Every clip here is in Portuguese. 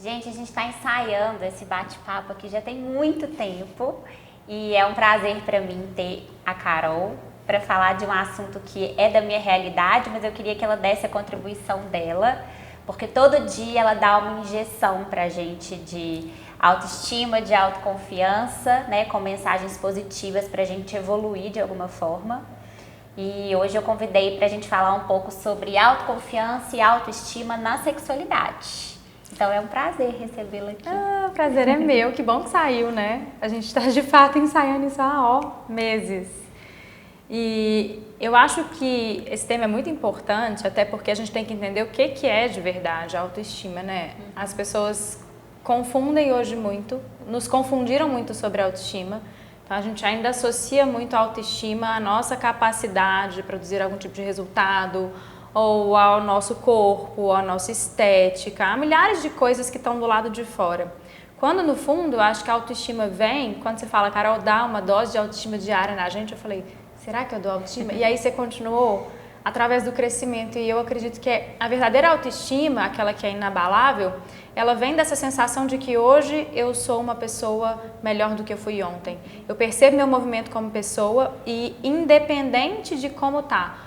Gente, a gente está ensaiando esse bate-papo aqui já tem muito tempo e é um prazer para mim ter a Carol para falar de um assunto que é da minha realidade, mas eu queria que ela desse a contribuição dela, porque todo dia ela dá uma injeção para a gente de autoestima, de autoconfiança, né, com mensagens positivas para a gente evoluir de alguma forma. E hoje eu convidei para a gente falar um pouco sobre autoconfiança e autoestima na sexualidade. Então é um prazer recebê-la aqui. O prazer é meu, que bom que saiu, né? A gente está de fato ensaiando isso há meses. E eu acho que esse tema é muito importante, até porque a gente tem que entender o que é de verdade a autoestima, né? As pessoas confundem hoje muito, nos confundiram muito sobre a autoestima. Então a gente ainda associa muito a autoestima à nossa capacidade de produzir algum tipo de resultado, ou ao nosso corpo, à nossa estética, há milhares de coisas que estão do lado de fora. Quando no fundo, eu acho que a autoestima vem, quando você fala, Carol, dá uma dose de autoestima diária na gente, eu falei, será que eu dou autoestima? E aí você continuou através do crescimento, e eu acredito que a verdadeira autoestima, aquela que é inabalável, ela vem dessa sensação de que hoje eu sou uma pessoa melhor do que eu fui ontem. Eu percebo meu movimento como pessoa e independente de como tá,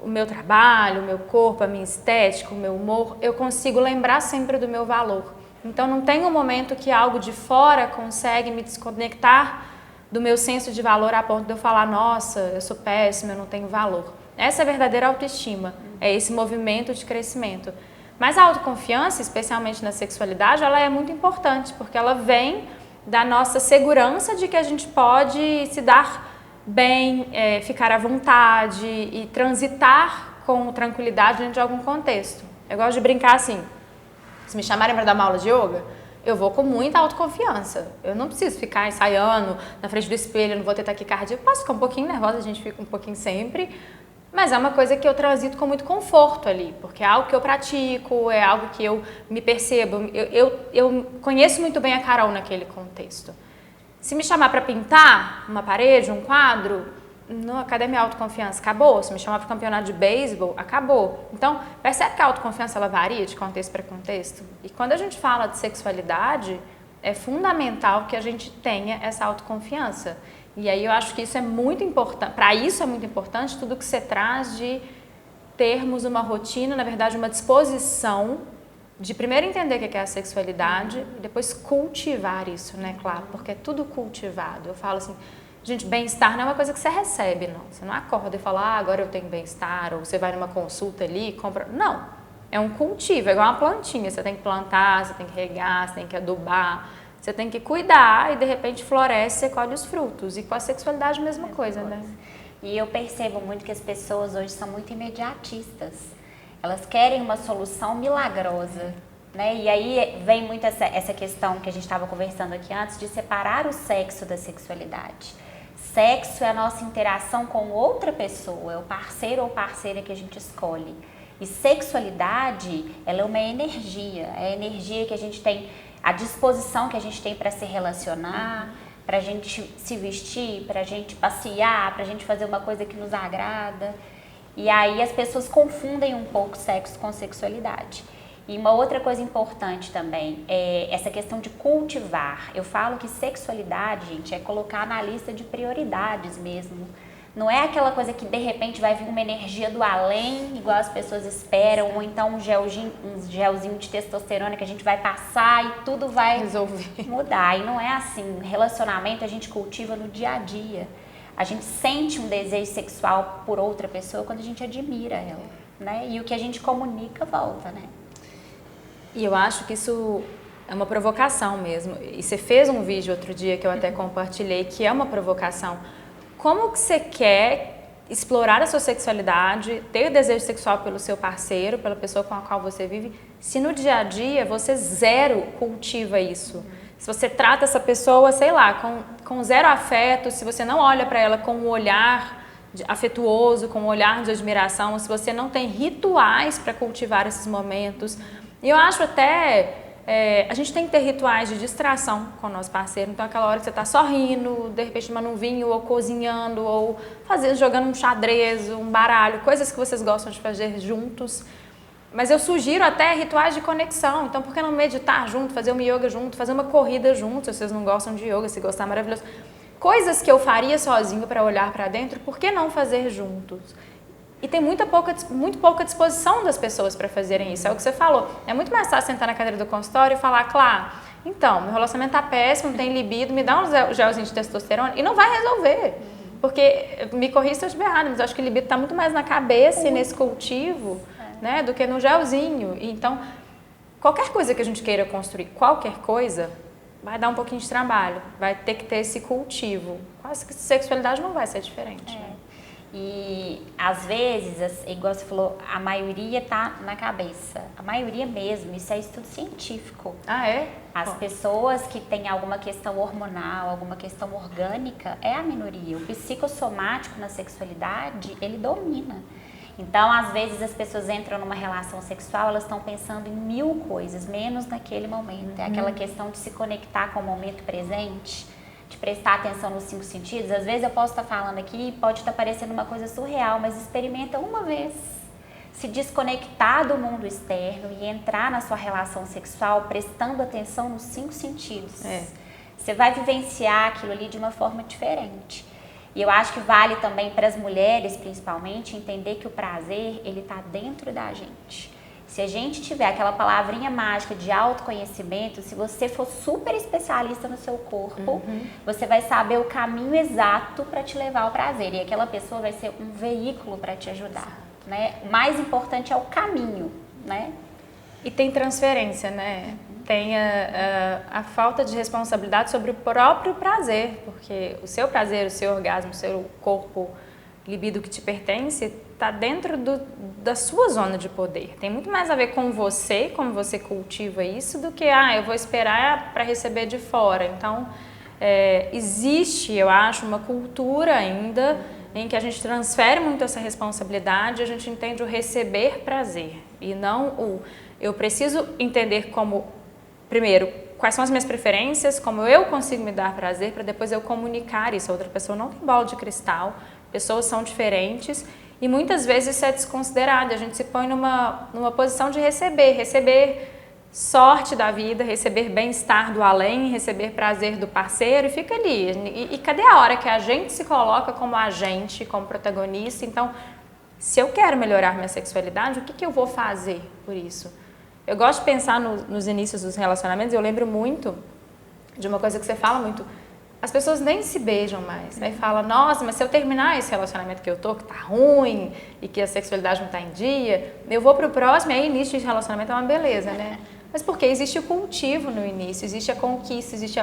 o meu trabalho, o meu corpo, a minha estética, o meu humor, eu consigo lembrar sempre do meu valor. Então não tem um momento que algo de fora consegue me desconectar do meu senso de valor a ponto de eu falar, nossa, eu sou péssima, eu não tenho valor. Essa é a verdadeira autoestima, é esse movimento de crescimento. Mas a autoconfiança, especialmente na sexualidade, ela é muito importante, porque ela vem da nossa segurança de que a gente pode se dar bem, ficar à vontade e transitar com tranquilidade dentro de algum contexto. Eu gosto de brincar assim, se me chamarem para dar uma aula de yoga, eu vou com muita autoconfiança. Eu não preciso ficar ensaiando na frente do espelho, eu não vou ter taquicardia. Eu posso ficar um pouquinho nervosa, a gente fica um pouquinho sempre, mas é uma coisa que eu transito com muito conforto ali, porque é algo que eu pratico, é algo que eu me percebo. Eu conheço muito bem a Carol naquele contexto. Se me chamar para pintar uma parede, um quadro, cadê minha autoconfiança? Acabou. Se me chamar para o campeonato de beisebol, acabou. Então, percebe que a autoconfiança ela varia de contexto para contexto? E quando a gente fala de sexualidade, é fundamental que a gente tenha essa autoconfiança. E aí eu acho que isso é muito importante, para isso é muito importante tudo que você traz de termos uma rotina, na verdade uma disposição de primeiro entender o que é a sexualidade e depois cultivar isso, né, claro, porque é tudo cultivado. Eu falo assim, gente, bem-estar não é uma coisa que você recebe, não. Você não acorda e fala, agora eu tenho bem-estar, ou você vai numa consulta ali e compra. Não, é um cultivo, é igual uma plantinha. Você tem que plantar, você tem que regar, você tem que adubar, você tem que cuidar e de repente floresce, você colhe os frutos. E com a sexualidade a mesma coisa, né? E eu percebo muito que as pessoas hoje são muito imediatistas. Elas querem uma solução milagrosa, né? E aí vem muito essa questão que a gente estava conversando aqui antes de separar o sexo da sexualidade. Sexo é a nossa interação com outra pessoa, é o parceiro ou parceira que a gente escolhe. E sexualidade, ela é uma energia, é a energia que a gente tem, a disposição que a gente tem para se relacionar, para a gente se vestir, para a gente passear, para a gente fazer uma coisa que nos agrada. E aí as pessoas confundem um pouco sexo com sexualidade. E uma outra coisa importante também é essa questão de cultivar. Eu falo que sexualidade, gente, é colocar na lista de prioridades mesmo. Não é aquela coisa que de repente vai vir uma energia do além, igual as pessoas esperam, ou então um gelzinho de testosterona que a gente vai passar e tudo vai resolver, mudar. E não é assim. Relacionamento a gente cultiva no dia a dia. A gente sente um desejo sexual por outra pessoa quando a gente admira ela, né? E o que a gente comunica volta, né? E eu acho que isso é uma provocação mesmo. E você fez um vídeo outro dia que eu até compartilhei, que é uma provocação. Como que você quer explorar a sua sexualidade, ter desejo sexual pelo seu parceiro, pela pessoa com a qual você vive, se no dia a dia você zero cultiva isso? Se você trata essa pessoa, sei lá, com zero afeto, se você não olha para ela com um olhar afetuoso, com um olhar de admiração, se você não tem rituais para cultivar esses momentos. E eu acho até, a gente tem que ter rituais de distração com o nosso parceiro. Então aquela hora que você está sorrindo, de repente tomando um vinho, ou cozinhando, ou jogando um xadrez, um baralho, coisas que vocês gostam de fazer juntos. Mas eu sugiro até rituais de conexão. Então, por que não meditar junto, fazer uma yoga junto, fazer uma corrida junto, se vocês não gostam de yoga, se gostar, maravilhoso. Coisas que eu faria sozinho para olhar para dentro, por que não fazer juntos? E tem muito pouca disposição das pessoas para fazerem isso. É o que você falou. É muito mais fácil sentar na cadeira do consultório e falar, Clá, então, meu relacionamento tá péssimo, não tem libido, me dá um gelzinho de testosterona. E não vai resolver. Porque, me corrija se eu estiver errado, mas eu acho que o libido está muito mais na cabeça e nesse cultivo, né, do que no gelzinho. Então, qualquer coisa que a gente queira construir, qualquer coisa, vai dar um pouquinho de trabalho, vai ter que ter esse cultivo. Quase que sexualidade não vai ser diferente. Né? E às vezes, igual você falou, a maioria tá na cabeça. A maioria mesmo, isso é estudo científico. Ah, é? As pessoas que têm alguma questão hormonal, alguma questão orgânica, é a minoria. O psicossomático na sexualidade, ele domina. Então, às vezes, as pessoas entram numa relação sexual, elas estão pensando em 1000 coisas, menos naquele momento. É aquela questão de se conectar com o momento presente, de prestar atenção nos 5 sentidos. Às vezes eu posso estar falando aqui e pode estar parecendo uma coisa surreal, mas experimenta uma vez. Se desconectar do mundo externo e entrar na sua relação sexual prestando atenção nos 5 sentidos. Você vai vivenciar aquilo ali de uma forma diferente. E eu acho que vale também para as mulheres, principalmente, entender que o prazer, ele está dentro da gente. Se a gente tiver aquela palavrinha mágica de autoconhecimento, se você for super especialista no seu corpo, você vai saber o caminho exato para te levar ao prazer. E aquela pessoa vai ser um veículo para te ajudar, né? O mais importante é o caminho, né? E tem transferência, né? Tem a falta de responsabilidade sobre o próprio prazer, porque o seu prazer, o seu orgasmo, o seu corpo, libido que te pertence, está dentro da sua zona de poder. Tem muito mais a ver com você, como você cultiva isso, do que, eu vou esperar para receber de fora. Então, existe, eu acho, uma cultura ainda em que a gente transfere muito essa responsabilidade, a gente entende o receber prazer e não o... Eu preciso entender como, primeiro, quais são as minhas preferências, como eu consigo me dar prazer, para depois eu comunicar isso. A outra pessoa não tem bola de cristal, pessoas são diferentes e muitas vezes isso é desconsiderado. A gente se põe numa posição de receber sorte da vida, receber bem-estar do além, receber prazer do parceiro e fica ali. E cadê a hora que a gente se coloca como agente, como protagonista? Então, se eu quero melhorar minha sexualidade, o que eu vou fazer por isso? Eu gosto de pensar nos inícios dos relacionamentos, eu lembro muito de uma coisa que você fala muito, as pessoas nem se beijam mais, aí fala, nossa, mas se eu terminar esse relacionamento que eu tô, que tá ruim, e que a sexualidade não tá em dia, eu vou pro próximo, e aí início de relacionamento é uma beleza, né? Mas porque existe o cultivo no início, existe a conquista, existe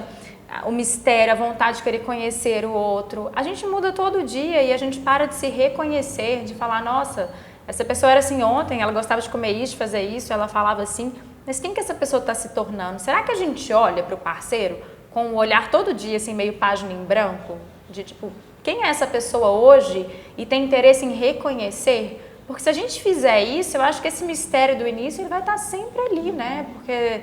o mistério, a vontade de querer conhecer o outro. A gente muda todo dia e a gente para de se reconhecer, de falar, nossa, essa pessoa era assim ontem, ela gostava de comer isso, de fazer isso, ela falava assim, mas quem que essa pessoa está se tornando? Será que a gente olha para o parceiro com o olhar todo dia, assim, meio página em branco? De tipo, quem é essa pessoa hoje e tem interesse em reconhecer? Porque se a gente fizer isso, eu acho que esse mistério do início ele vai estar sempre ali, né? Porque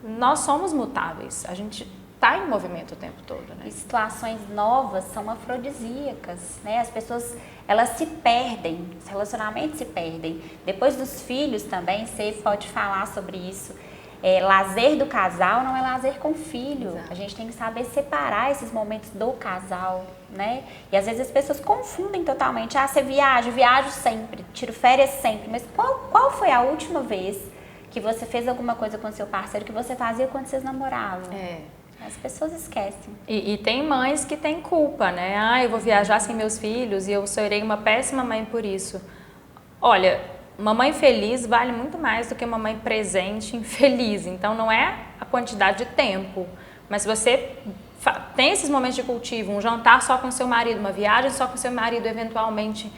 nós somos mutáveis, a gente está em movimento o tempo todo, né? E situações novas são afrodisíacas, né? As pessoas, elas se perdem, os relacionamentos se perdem. Depois dos filhos também, você pode falar sobre isso. Lazer do casal não é lazer com filho. Exato. A gente tem que saber separar esses momentos do casal, né? E às vezes as pessoas confundem totalmente. Você viaja, viajo sempre, tiro férias sempre. Mas qual foi a última vez que você fez alguma coisa com seu parceiro que você fazia quando vocês namoravam? As pessoas esquecem. E tem mães que têm culpa, né? Eu vou viajar sem meus filhos e eu serei uma péssima mãe por isso. Olha, uma mãe feliz vale muito mais do que uma mãe presente infeliz. Então, não é a quantidade de tempo. Mas se você tem esses momentos de cultivo, um jantar só com seu marido, uma viagem só com seu marido, eventualmente,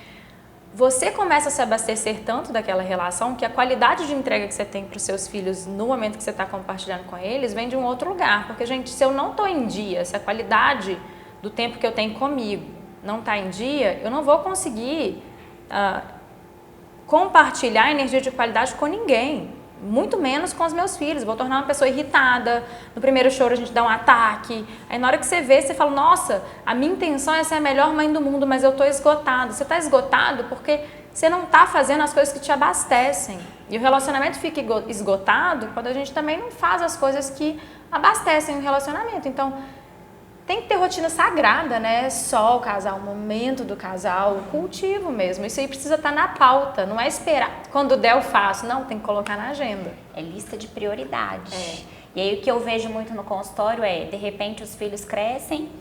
você começa a se abastecer tanto daquela relação que a qualidade de entrega que você tem para os seus filhos no momento que você está compartilhando com eles vem de um outro lugar. Porque, gente, se eu não estou em dia, se a qualidade do tempo que eu tenho comigo não está em dia, eu não vou conseguir compartilhar energia de qualidade com ninguém, muito menos com os meus filhos. Vou tornar uma pessoa irritada, no primeiro choro a gente dá um ataque, aí na hora que você vê, você fala, nossa, a minha intenção é ser a melhor mãe do mundo, mas eu estou esgotado. Você está esgotado porque você não está fazendo as coisas que te abastecem. E o relacionamento fica esgotado quando a gente também não faz as coisas que abastecem o relacionamento. Então, tem que ter rotina sagrada, né? Só o casal, o momento do casal, o cultivo mesmo. Isso aí precisa estar na pauta, não é esperar. Quando der eu faço. Não, tem que colocar na agenda. É lista de prioridades. E aí o que eu vejo muito no consultório é, de repente os filhos crescem,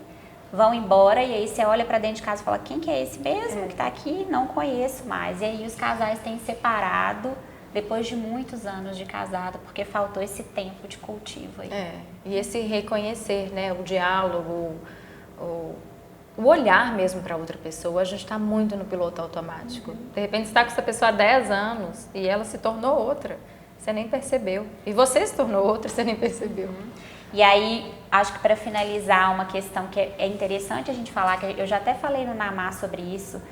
vão embora e aí você olha para dentro de casa e fala, quem que é esse mesmo que tá aqui? Não conheço mais. E aí os casais têm separado depois de muitos anos de casado, porque faltou esse tempo de cultivo aí. E esse reconhecer, né, o diálogo, o olhar mesmo para outra pessoa. A gente está muito no piloto automático. De repente você está com essa pessoa há 10 anos e ela se tornou outra, você nem percebeu. E você se tornou outra, você nem percebeu. E aí, acho que para finalizar, uma questão que é interessante a gente falar, que eu já até falei no Namá sobre isso,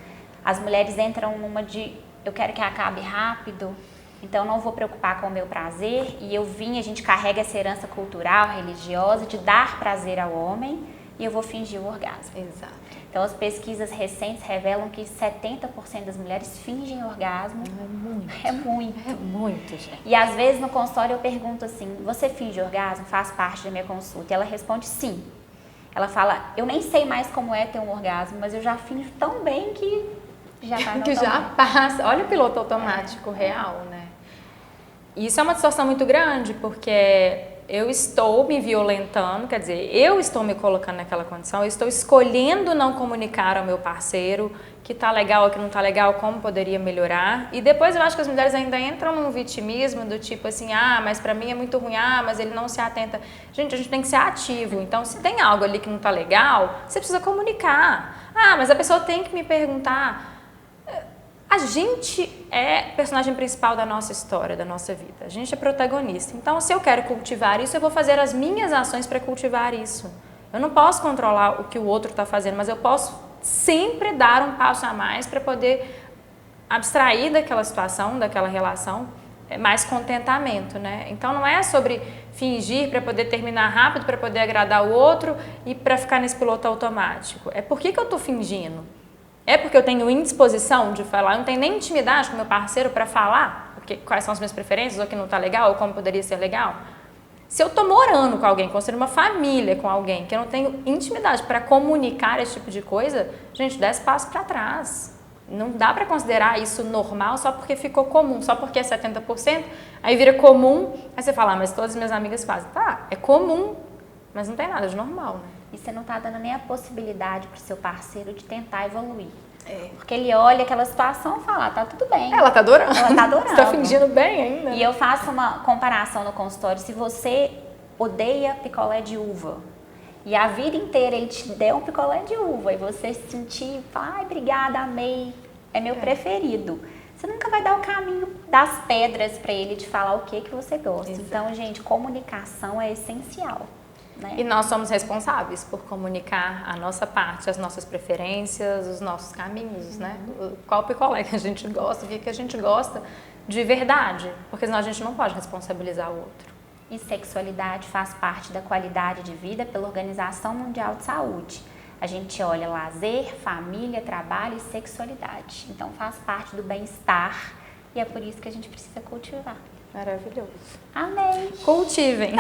as mulheres entram numa de, eu quero que acabe rápido, então não vou preocupar com o meu prazer, e a gente carrega essa herança cultural, religiosa, de dar prazer ao homem, e eu vou fingir o orgasmo. Exato. Então, as pesquisas recentes revelam que 70% das mulheres fingem orgasmo. É muito. É muito. É muito, gente. E às vezes no consultório eu pergunto assim, você finge orgasmo? Faz parte da minha consulta. E ela responde sim. Ela fala, eu nem sei mais como é ter um orgasmo, mas eu já finjo tão bem que já tá no que já passa. Olha o piloto automático real, né? E isso é uma distorção muito grande, porque eu estou me violentando, quer dizer, eu estou me colocando naquela condição, eu estou escolhendo não comunicar ao meu parceiro que tá legal ou que não tá legal, como poderia melhorar. E depois eu acho que as mulheres ainda entram num vitimismo do tipo assim, mas pra mim é muito ruim, mas ele não se atenta. Gente, a gente tem que ser ativo. Então, se tem algo ali que não tá legal, você precisa comunicar. Mas a pessoa tem que me perguntar. A gente é personagem principal da nossa história, da nossa vida. A gente é protagonista. Então, se eu quero cultivar isso, eu vou fazer as minhas ações para cultivar isso. Eu não posso controlar o que o outro está fazendo, mas eu posso sempre dar um passo a mais para poder abstrair daquela situação, daquela relação, mais contentamento, né? Então, não é sobre fingir para poder terminar rápido, para poder agradar o outro e para ficar nesse piloto automático. É por que eu estou fingindo? É porque eu tenho indisposição de falar, eu não tenho nem intimidade com meu parceiro para falar quais são as minhas preferências, ou que não está legal, ou como poderia ser legal. Se eu estou morando com alguém, construindo uma família com alguém, que eu não tenho intimidade para comunicar esse tipo de coisa, gente, 10 passos para trás. Não dá para considerar isso normal só porque ficou comum, só porque é 70%, aí vira comum, aí você fala, mas todas as minhas amigas fazem. Tá, é comum, mas não tem nada de normal, né? E você não está dando nem a possibilidade para o seu parceiro de tentar evoluir. Porque ele olha aquela situação e fala, tá tudo bem. Ela tá adorando. Ela tá adorando. Você tá fingindo bem ainda. E eu faço uma comparação no consultório. Se você odeia picolé de uva e a vida inteira ele te der um picolé de uva e você se sentir, ai, obrigada, amei, é meu preferido. Você nunca vai dar o caminho das pedras para ele de falar o que você gosta. Exato. Então, gente, comunicação é essencial. Né? E nós somos responsáveis por comunicar a nossa parte, as nossas preferências, os nossos caminhos, né? Qual picolé que a gente gosta, o que a gente gosta de verdade, porque senão a gente não pode responsabilizar o outro. E sexualidade faz parte da qualidade de vida pela Organização Mundial de Saúde. A gente olha lazer, família, trabalho e sexualidade. Então faz parte do bem-estar e é por isso que a gente precisa cultivar. Maravilhoso. Amém! Cultivem!